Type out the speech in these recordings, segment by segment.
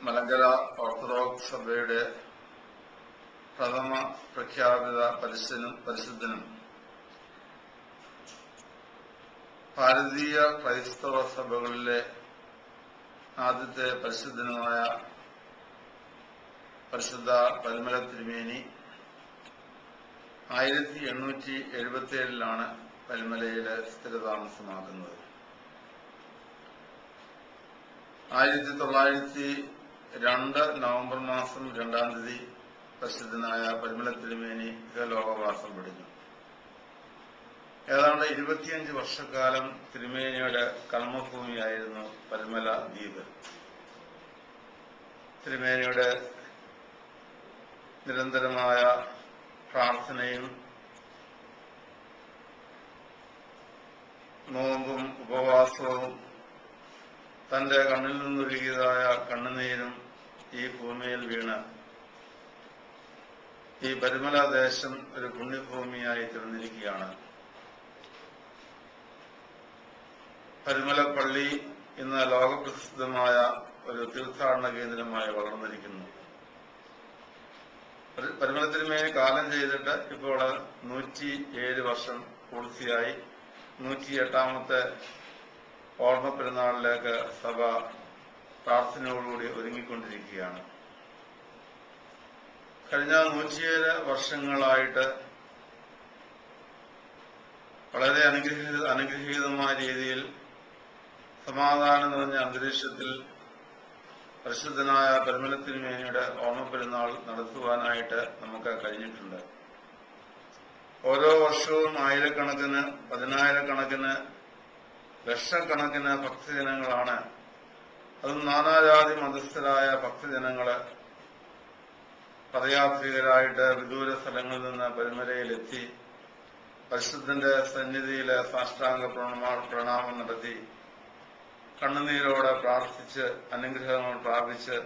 Malankara orthodox സഭയുടെ പ്രഥമ പ്രഖ്യാപിത പരിശുദ്ധനും ഭാരതീയ ക്രൈസ്തവ സഭകളിലെ ആദ്യത്തെ പരിശുദ്ധനുമായ പരിശുദ്ധ പരിമല തിരുമേനി 1877 പരിമലയിൽ സ്ഥിരതാമസമാക്കുന്നത്. 1902 നവംബർ മാസം 2-ാം തീയതി പരിശുദ്ധനായ പരിമല തിരുമേനി ലോകവാസം വെടിഞ്ഞു. ഏതാണ്ട് 25 വർഷക്കാലം തിരുമേനിയുടെ കർമ്മഭൂമിയായിരുന്നു പരിമല ദ്വീപ്. തിരുമേനിയുടെ നിരന്തരമായ പ്രാർത്ഥനയും നോമ്പും ഉപവാസവും തന്റെ കണ്ണിൽ നിന്നൊഴുകിയതായ കണ്ണുനീരും ഈ ഭൂമിയിൽ വീണ് ഈ പരിമല ദേശം ഒരു പുണ്യഭൂമിയായി തീർന്നിരിക്കുകയാണ്. പരിമല പള്ളി ഇന്ന് ലോകപ്രസിദ്ധമായ ഒരു തീർത്ഥാടന കേന്ദ്രമായി വളർന്നിരിക്കുന്നു. പരിമല തിരുമേനി കാലം ചെയ്തിട്ട് ഇപ്പോൾ 107 വർഷം പൂർത്തിയായി. 108ാമത്തെ ഓർമ്മ പെരുന്നാളിലേക്ക് സഭ പ്രാർത്ഥനയോടുകൂടി ഒരുങ്ങിക്കൊണ്ടിരിക്കുകയാണ്. കഴിഞ്ഞ 107 വർഷങ്ങളായിട്ട് വളരെ അനുഗ്രഹീതമായ രീതിയിൽ സമാധാനം നിറഞ്ഞ അന്തരീക്ഷത്തിൽ പരിശുദ്ധനായ പരിമല തിരുമേനിയുടെ ഓർമ്മ പെരുന്നാൾ നടത്തുവാനായിട്ട് നമുക്ക് കഴിഞ്ഞിട്ടുണ്ട്. ഓരോ വർഷവും ആയിരക്കണക്കിന്, പതിനായിരക്കണക്കിന്, ലക്ഷക്കണക്കിന് ഭക്തജനങ്ങളാണ്, അതും നാനാജാതി മതസ്ഥരായ ഭക്തജനങ്ങള് പദയാത്രികരായിട്ട് വിദൂര സ്ഥലങ്ങളിൽ നിന്ന് പരിമലയിലെത്തി പരിശുദ്ധന്റെ സന്നിധിയിലെ സാഷ്ടാംഗ പ്രണാമം നടത്തി കണ്ണുനീരോടെ പ്രാർത്ഥിച്ച് അനുഗ്രഹങ്ങൾ പ്രാപിച്ച്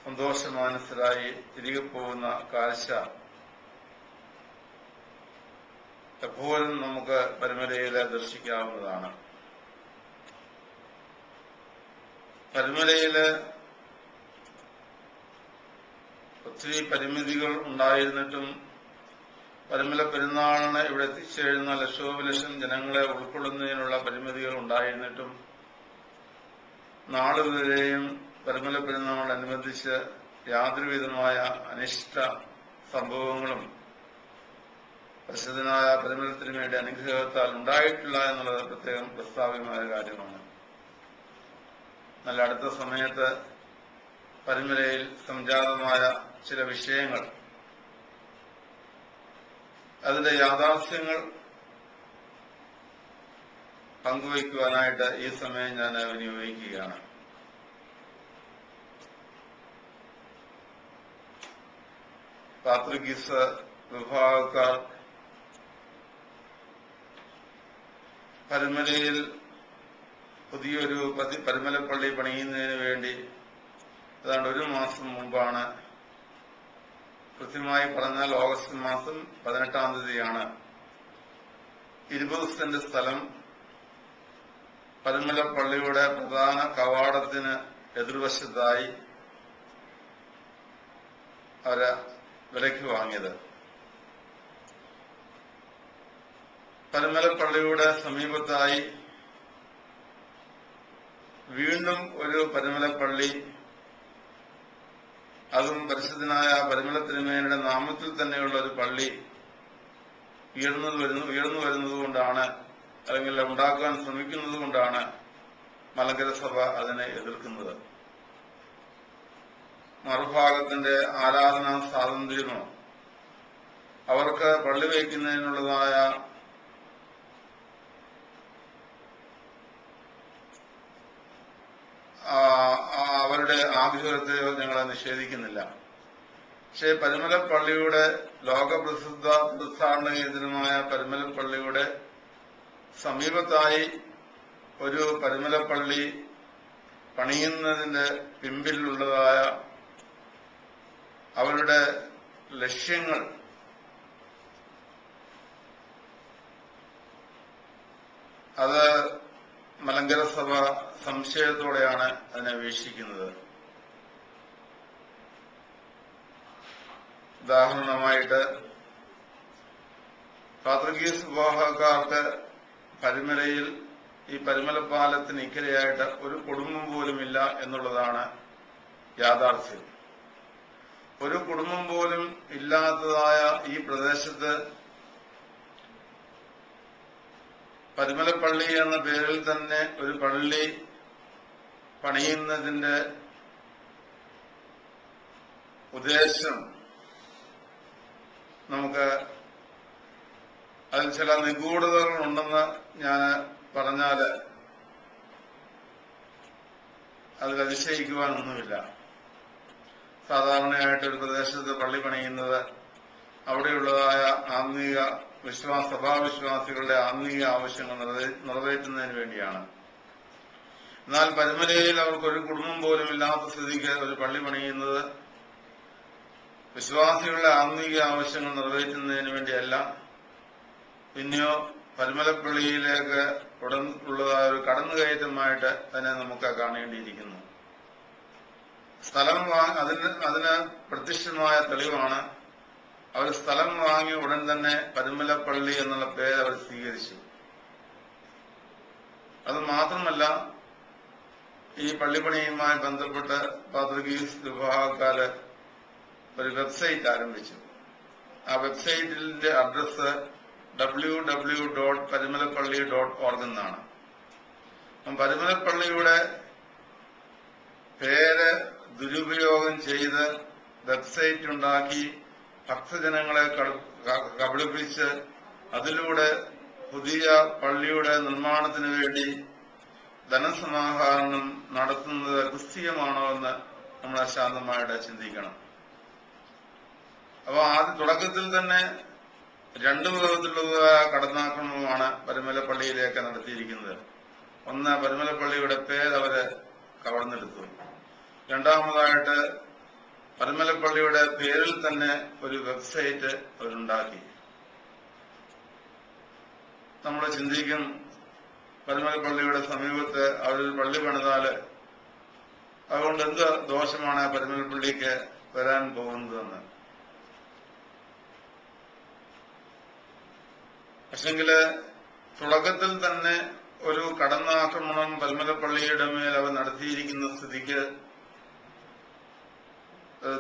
സന്തോഷമാനസരായി തിരികെ പോകുന്ന കാഴ്ച എപ്പോഴും നമുക്ക് പരിമലയിലെ ദർശിക്കാവുന്നതാണ്. പരിമലയില് ഒത്തിരി പരിമിതികൾ ഉണ്ടായിരുന്നിട്ടും പരിമല പെരുന്നാളിന് ഇവിടെ എത്തിച്ചേരുന്ന ലക്ഷോപലക്ഷം ജനങ്ങളെ ഉൾക്കൊള്ളുന്നതിനുള്ള പരിമിതികൾ ഉണ്ടായിരുന്നിട്ടും നാളുവരെയും പരിമല പെരുന്നാളിനനുബന്ധിച്ച് യാതൊരുവിധമായ അനിഷ്ട സംഭവങ്ങളും പരിശുദ്ധനായ പരിമല തിരുമേനിയുടെ അനുഗ്രഹത്താൽ ഉണ്ടായിട്ടില്ല എന്നുള്ളത് പ്രത്യേകം പ്രസ്താവ്യമായ കാര്യമാണ്. നല്ല അടുത്ത സമയത്ത് പരിമലയിൽ സംജാതമായ ചില വിഷയങ്ങൾ, അതിന്റെ യാഥാർത്ഥ്യങ്ങൾ പങ്കുവയ്ക്കുവാനായിട്ട് ഈ സമയം ഞാൻ വിനിയോഗിക്കുകയാണ്. പാത്രികീസ് വിഭാഗക്കാർ പരിമലയിൽ പുതിയൊരു പരിമല പള്ളി പണിയുന്നതിന് വേണ്ടി ഏതാണ്ട് 1 മാസം മുമ്പാണ്, കൃത്യമായി പറഞ്ഞാൽ ഓഗസ്റ്റ് മാസം 18-ാം തീയതിയാണ് 20 സെന്റ് സ്ഥലം പരിമല പള്ളിയുടെ പ്രധാന കവാടത്തിന് എതിർവശത്തായി അവര് വിലയ്ക്ക് വാങ്ങിയത്. പരിമല പള്ളിയുടെ സമീപത്തായി വീണ്ടും ഒരു പരിമല പള്ളി, അതും പരിശുദ്ധനായ പരിമല തിരുമേനിയുടെ നാമത്തിൽ തന്നെയുള്ള ഒരു പള്ളി ഉയർന്നു വരുന്നതുകൊണ്ടാണ്, അല്ലെങ്കിൽ ഉണ്ടാക്കാൻ ശ്രമിക്കുന്നത് കൊണ്ടാണ് മലങ്കര സഭ അതിനെ എതിർക്കുന്നത്. മറുഭാഗത്തിന്റെ ആരാധനാ സ്വാതന്ത്ര്യമോ അവർക്ക് പള്ളി വയ്ക്കുന്നതിനുള്ളതായ അവരുടെ ആഗ്രഹത്തെയോ ഞങ്ങളെ നിഷേധിക്കുന്നില്ല. പക്ഷേ പരിമല പള്ളിയുടെ ലോകപ്രസിദ്ധ തീർത്ഥാടന കേന്ദ്രമായ പരിമല പള്ളിയുടെ സമീപത്തായി ഒരു പരിമല പള്ളി പണിയുന്നതിന്റെ പിമ്പിലുള്ളതായ അവരുടെ ലക്ഷ്യങ്ങൾ അത് മലങ്കര സഭ സംശയത്തോടെയാണ് അതിനെ വീക്ഷിക്കുന്നത്. ഉദാഹരണമായിട്ട് പാത്രികീസ് വിഭാഗക്കാർക്ക് പരിമലയിൽ ഈ പരിമലപ്പാലത്തിന് ഇക്കരയായിട്ട് ഒരു കുടുംബം പോലുമില്ല എന്നുള്ളതാണ് യാഥാർത്ഥ്യം. ഒരു കുടുംബം പോലും ഇല്ലാത്തതായ ഈ പ്രദേശത്ത് പരിമലപ്പള്ളി എന്ന പേരിൽ തന്നെ ഒരു പള്ളി പണിയുന്നതിന്റെ ഉദ്ദേശം നമുക്ക് അതിൽ ചില നിഗൂഢതകൾ ഉണ്ടെന്ന് ഞാൻ പറഞ്ഞാൽ അതിൽ അതിശയിക്കുവാനൊന്നുമില്ല. സാധാരണയായിട്ട് ഒരു പ്രദേശത്ത് പള്ളി പണിയുന്നത് അവിടെയുള്ളതായ ആത്മീയ സഭാവിശ്വാസികളുടെ ആത്മീയ ആവശ്യങ്ങൾ നിറവേറ്റുന്നതിന് വേണ്ടിയാണ്. എന്നാൽ പരിമലയിൽ അവർക്കൊരു കുടുംബം പോലും ഇല്ലാത്ത സ്ഥിതിക്ക് ഒരു പള്ളി പണിയുന്നത് വിശ്വാസികളുടെ ആത്മീയ ആവശ്യങ്ങൾ നിറവേറ്റുന്നതിന് വേണ്ടിയല്ല, പിന്നെയോ പരിമലപ്പള്ളിയിലേക്ക് ഉള്ളതായ ഒരു കടന്നുകയറ്റമായിട്ട് തന്നെ നമുക്ക് കാണേണ്ടിയിരിക്കുന്നു. അതിന് പ്രത്യക്ഷമായ തെളിവാണ് അവർ സ്ഥലം വാങ്ങിയ ഉടൻ തന്നെ പരിമലപ്പള്ളി എന്നുള്ള പേര് അവർ സ്വീകരിച്ചു. അത് മാത്രമല്ല, ഈ പള്ളിപ്പണിയുമായി ബന്ധപ്പെട്ട് പാത്രികീസ് വിഭാഗക്കാര് ഒരു വെബ്സൈറ്റ് ആരംഭിച്ചു. ആ വെബ്സൈറ്റിന്റെ അഡ്രസ് www.parimalapalli.org എന്നാണ്. പരിമലപ്പള്ളിയുടെ പേര് ദുരുപയോഗം ചെയ്ത് വെബ്സൈറ്റ് ഉണ്ടാക്കി ഭക്തജനങ്ങളെ കബളിപ്പിച്ച് അതിലൂടെ പുതിയ പള്ളിയുടെ നിർമ്മാണത്തിന് വേണ്ടി ധനസമാഹരണം നടത്തുന്നത് ക്രിസ്തീയമാണോ എന്ന് നമ്മൾ ശാന്തമായിട്ട് ചിന്തിക്കണം. അപ്പോൾ ആദ്യ തുടക്കത്തിൽ തന്നെ രണ്ടു വിധത്തിലുള്ള കടന്നാക്രമണമാണ് പരിമലപ്പള്ളിയിലേക്ക് നടത്തിയിരിക്കുന്നത്. ഒന്ന്, പരിമലപ്പള്ളിയുടെ പേര് അവര് കവർന്നെടുത്തു. രണ്ടാമതായിട്ട് പരിമലപ്പള്ളിയുടെ പേരിൽ തന്നെ ഒരു വെബ്സൈറ്റ് അവരുണ്ടാക്കി. നമ്മൾ ചിന്തിക്കും, പരിമലപ്പള്ളിയുടെ സമീപത്ത് അവർ പള്ളി പണിതാല് അതുകൊണ്ട് എന്ത് ദോഷമാണ് പരിമലപ്പള്ളിക്ക് വരാൻ പോകുന്നതെന്ന്. പക്ഷെങ്കില് തുടക്കത്തിൽ തന്നെ ഒരു കടന്നാക്രമണം പരിമലപ്പള്ളിയുടെ മേൽ അവർ നടത്തിയിരിക്കുന്ന സ്ഥിതിക്ക്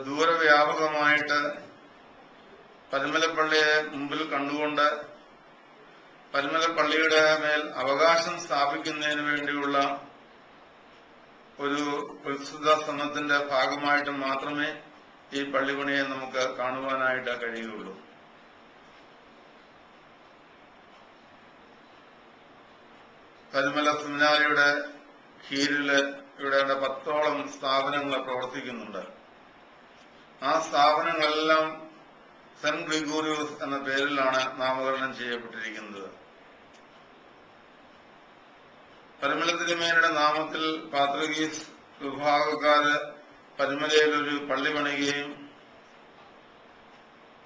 ദൂരവ്യാപകമായിട്ട് പരിമലപ്പള്ളിയെ മുമ്പിൽ കണ്ടുകൊണ്ട് പരിമലപ്പള്ളിയുടെ മേൽ അവകാശം സ്ഥാപിക്കുന്നതിന് വേണ്ടിയുള്ള ഒരു ഉത്സുക ശ്രമത്തിന്റെ ഭാഗമായിട്ട് മാത്രമേ ഈ പള്ളിപ്പണിയെ നമുക്ക് കാണുവാനായിട്ട് കഴിയുകയുള്ളൂ. പരിമല സെമിനാരിയുടെ കീഴില് ഇവിടെ 10ഓളം സ്ഥാപനങ്ങൾ പ്രവർത്തിക്കുന്നുണ്ട്. ആ സ്ഥാപനങ്ങളെല്ലാം സെന്റ് ഗ്രിഗോറിയോസ് എന്ന പേരിലാണ് നാമകരണം ചെയ്യപ്പെട്ടിരിക്കുന്നത്. പരിമല തിരുമേനിയുടെ നാമത്തിൽ പാത്രികീസ് വിഭാഗക്കാര് പരിമലയിൽ ഒരു പള്ളി പണിയുകയും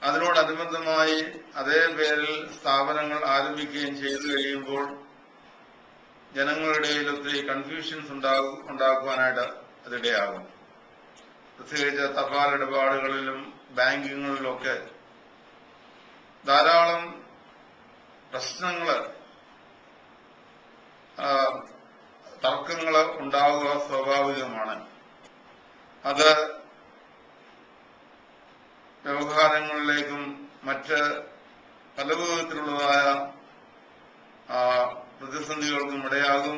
അതിനോടനുബന്ധമായി അതേ പേരിൽ സ്ഥാപനങ്ങൾ ആരംഭിക്കുകയും ചെയ്തു കഴിയുമ്പോൾ ജനങ്ങളുടെ ഇടയിൽ ഒത്തിരി കൺഫ്യൂഷൻസ് ഉണ്ടാക്കുവാനായിട്ട് അതിടയാകും. പ്രത്യേകിച്ച് തപാൽ ഇടപാടുകളിലും ബാങ്കിങ്ങുകളിലൊക്കെ ധാരാളം പ്രശ്നങ്ങള്, തർക്കങ്ങള് ഉണ്ടാവുക സ്വാഭാവികമാണ്. അത് വ്യവഹാരങ്ങളിലേക്കും മറ്റ് പല വിധത്തിലുള്ളതായ പ്രതിസന്ധികൾക്കും ഇടയാകും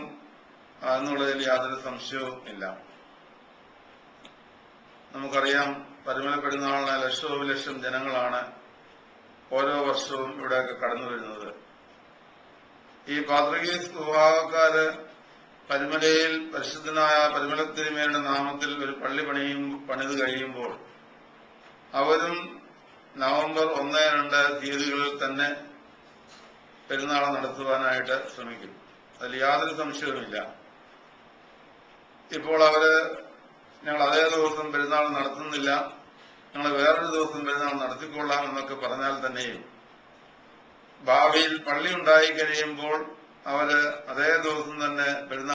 എന്നുള്ളതിൽ യാതൊരു സംശയവും ഇല്ല. നമുക്കറിയാം, പരിമല പെരുന്നാളിന് ലക്ഷോപലക്ഷം ജനങ്ങളാണ് ഓരോ വർഷവും ഇവിടെയൊക്കെ കടന്നു വരുന്നത്. ഈ പാത്രികീസ് വിഭാഗക്കാര് പരിമലയിൽ പരിശുദ്ധനായ പരിമല തിരുമേനിയുടെ നാമത്തിൽ ഒരു പള്ളി പണിത് കഴിയുമ്പോൾ അവരും നവംബർ 1, 2 തീയതികളിൽ തന്നെ പെരുന്നാൾ നടത്തുവാനായിട്ട് ശ്രമിക്കും. അതിൽ യാതൊരു സംശയവുമില്ല. ഇപ്പോൾ ഞങ്ങൾ അതേ ദിവസം പെരുന്നാൾ നടത്തുന്നില്ല, ഞങ്ങൾ വേറൊരു ദിവസം പെരുന്നാൾ നടത്തിക്കൊള്ളാം എന്നൊക്കെ പറഞ്ഞാൽ തന്നെയും ഭാവിയിൽ പള്ളി ഉണ്ടായി കഴിയുമ്പോൾ അതേ ദിവസം തന്നെ പെരുന്നാൾ